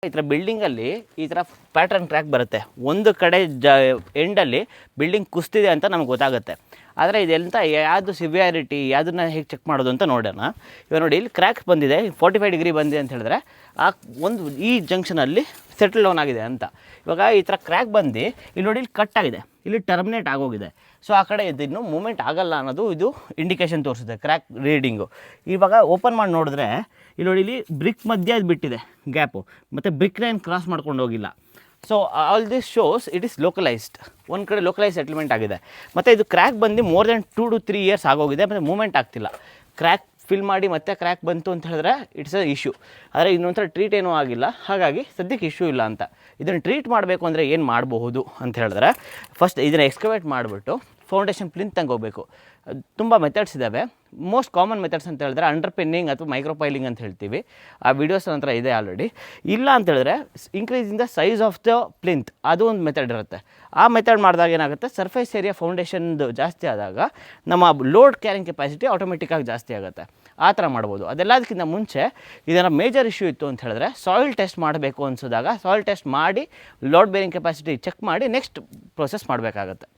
ಈ ಥರ ಬಿಲ್ಡಿಂಗಲ್ಲಿ ಈ ಥರ ಪ್ಯಾಟ್ರನ್ ಕ್ರ್ಯಾಕ್ ಬರುತ್ತೆ. ಒಂದು ಕಡೆ ಎಂಡಲ್ಲಿ ಬಿಲ್ಡಿಂಗ್ ಕುಸ್ತಿದೆ ಅಂತ ನಮ್ಗೆ ಗೊತ್ತಾಗುತ್ತೆ. ಆದರೆ ಇದೆಂತ ಯಾವುದು ಸಿವಿಯಾರಿಟಿ ಯಾವುದನ್ನ ಹೇಗೆ ಚೆಕ್ ಮಾಡೋದು ಅಂತ ನೋಡೋಣ. ಇವಾಗ ನೋಡಿ, ಇಲ್ಲಿ ಕ್ರ್ಯಾಕ್ ಬಂದಿದೆ, 45 ಡಿಗ್ರಿ ಬಂದಿದೆ ಅಂತ ಹೇಳಿದ್ರೆ ಈ ಜಂಕ್ಷನಲ್ಲಿ ಸೆಟಲ್ ಡೌನ್ ಆಗಿದೆ ಅಂತ. ಇವಾಗ ಈ ಥರ ಕ್ರ್ಯಾಕ್ ಬಂದು ಇಲ್ಲಿ ನೋಡಿ, ಇಲ್ಲಿ ಕಟ್ ಆಗಿದೆ, ಇಲ್ಲಿ ಟರ್ಮಿನೇಟ್ ಆಗೋಗಿದೆ. ಸೊ ಆ ಕಡೆ ಇದಿನ್ನು ಮೂಮೆಂಟ್ ಆಗಲ್ಲ ಅನ್ನೋದು ಇದು ಇಂಡಿಕೇಶನ್ ತೋರಿಸುತ್ತೆ, ಕ್ರ್ಯಾಕ್ ರೀಡಿಂಗು. ಇವಾಗ ಓಪನ್ ಮಾಡಿ ನೋಡಿದ್ರೆ ಇಲ್ಲಿ ನೋಡಿ, ಇಲ್ಲಿ ಬ್ರಿಕ್ ಮಧ್ಯೆ ಅದು ಬಿಟ್ಟಿದೆ ಗ್ಯಾಪು, ಮತ್ತು ಬ್ರಿಕ್ ಲೈನ್ ಕ್ರಾಸ್ ಮಾಡ್ಕೊಂಡು ಹೋಗಿಲ್ಲ. So all this shows it is localised, ಒಂದು ಕಡೆ ಲೋಕಲೈಸ್ ಸೆಟಲ್ಮೆಂಟ್ ಆಗಿದೆ. ಮತ್ತು ಇದು ಕ್ರ್ಯಾಕ್ ಬಂದು ಮೋರ್ ದೆನ್ 2 to 3 ಇಯರ್ಸ್ ಆಗೋಗಿದೆ, ಮತ್ತು ಮೂಮೆಂಟ್ ಆಗ್ತಿಲ್ಲ. ಕ್ರ್ಯಾಕ್ ಫಿಲ್ ಮಾಡಿ ಮತ್ತೆ ಕ್ರ್ಯಾಕ್ ಬಂತು ಅಂತ ಹೇಳಿದ್ರೆ ಇಟ್ಸ್ ಅ ಇಶ್ಯೂ. ಆದರೆ ಇನ್ನೊಂಥರ ಟ್ರೀಟ್ ಏನೂ ಆಗಿಲ್ಲ, ಹಾಗಾಗಿ ಸದ್ಯಕ್ಕೆ ಇಶ್ಯೂ ಇಲ್ಲ ಅಂತ. ಇದನ್ನು ಟ್ರೀಟ್ ಮಾಡಬೇಕು ಅಂದರೆ ಏನು ಮಾಡಬಹುದು ಅಂತ ಹೇಳಿದ್ರೆ, ಫಸ್ಟ್ ಇದನ್ನು ಎಕ್ಸ್ಕವೇಟ್ ಮಾಡಿಬಿಟ್ಟು ಫೌಂಡೇಶನ್ ಪ್ಲಿಂತ್ ಹೋಗಬೇಕು. ತುಂಬ ಮೆಥಡ್ಸ್ ಇದ್ದಾವೆ. ಮೋಸ್ಟ್ ಕಾಮನ್ ಮೆಥಡ್ಸ್ ಅಂತ ಹೇಳಿದ್ರೆ ಅಂಡರ್ ಪಿನ್ನಿಂಗ್ ಅಥವಾ ಮೈಕ್ರೋಪೈಲಿಂಗ್ ಅಂತ ಹೇಳ್ತೀವಿ. ಆ ವಿಡಿಯೋಸ್ ನಂತರ ಇದೆ ಆಲ್ರೆಡಿ. ಇಲ್ಲ ಅಂತ ಹೇಳಿದ್ರೆ increasing the size of the plinth, ಅದು ಒಂದು ಮೆಥಡ್ ಇರುತ್ತೆ. ಆ ಮೆಥಡ್ ಮಾಡಿದಾಗ ಏನಾಗುತ್ತೆ, ಸರ್ಫೇಸ್ ಏರಿಯಾ ಫೌಂಡೇಶನ್ದು ಜಾಸ್ತಿ ಆದಾಗ ನಮ್ಮ ಲೋಡ್ ಕ್ಯಾರಿಂಗ್ ಕೆಪಾಸಿಟಿ ಆಟೋಮೆಟಿಕ್ಕಾಗಿ ಜಾಸ್ತಿ ಆಗುತ್ತೆ. ಆ ಥರ ಮಾಡ್ಬೋದು. ಅದೆಲ್ಲದಕ್ಕಿಂತ ಮುಂಚೆ ಇದನ್ನು ಮೇಜರ್ ಇಶ್ಯೂ ಇತ್ತು ಅಂತ ಹೇಳಿದ್ರೆ ಸಾಯಿಲ್ ಟೆಸ್ಟ್ ಮಾಡಬೇಕು ಅನಿಸಿದಾಗ ಸಾಯಿಲ್ ಟೆಸ್ಟ್ ಮಾಡಿ ಲೋಡ್ ಬೇರಿಂಗ್ ಕೆಪಾಸಿಟಿ ಚೆಕ್ ಮಾಡಿ ನೆಕ್ಸ್ಟ್ ಪ್ರೊಸೆಸ್ ಮಾಡಬೇಕಾಗತ್ತೆ.